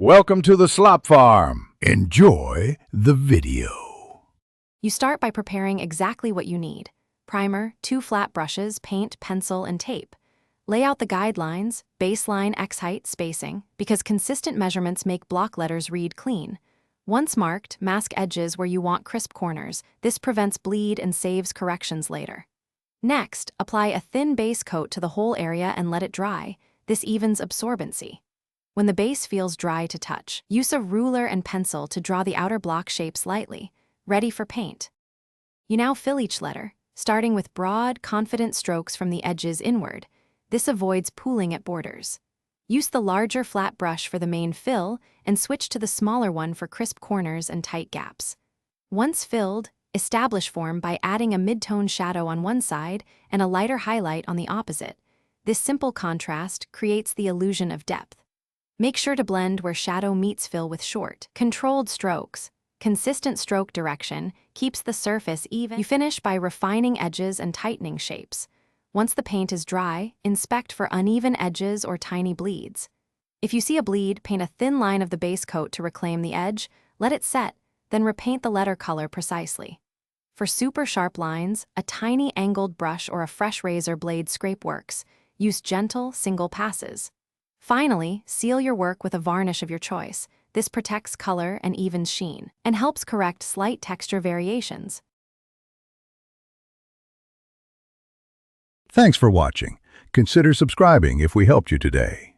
Welcome to the Slop Farm. Enjoy the video. You start by preparing exactly what you need. Primer, 2 flat brushes, paint, pencil, and tape. Lay out the guidelines, baseline X-height spacing, because consistent measurements make block letters read clean. Once marked, mask edges where you want crisp corners. This prevents bleed and saves corrections later. Next, apply a thin base coat to the whole area and let it dry. This evens absorbency. When the base feels dry to touch, use a ruler and pencil to draw the outer block shapes lightly, ready for paint. You now fill each letter, starting with broad, confident strokes from the edges inward. This avoids pooling at borders. Use the larger flat brush for the main fill and switch to the smaller one for crisp corners and tight gaps. Once filled, establish form by adding a mid-tone shadow on one side and a lighter highlight on the opposite. This simple contrast creates the illusion of depth. Make sure to blend where shadow meets fill with short, controlled strokes. Consistent stroke direction keeps the surface even. You finish by refining edges and tightening shapes. Once the paint is dry, inspect for uneven edges or tiny bleeds. If you see a bleed, paint a thin line of the base coat to reclaim the edge, let it set, then repaint the letter color precisely. For super sharp lines, a tiny angled brush or a fresh razor blade scrape works. Use gentle, single passes. Finally, seal your work with a varnish of your choice. This protects color and evens sheen, and helps correct slight texture variations. Thanks for watching. Consider subscribing if we helped you today.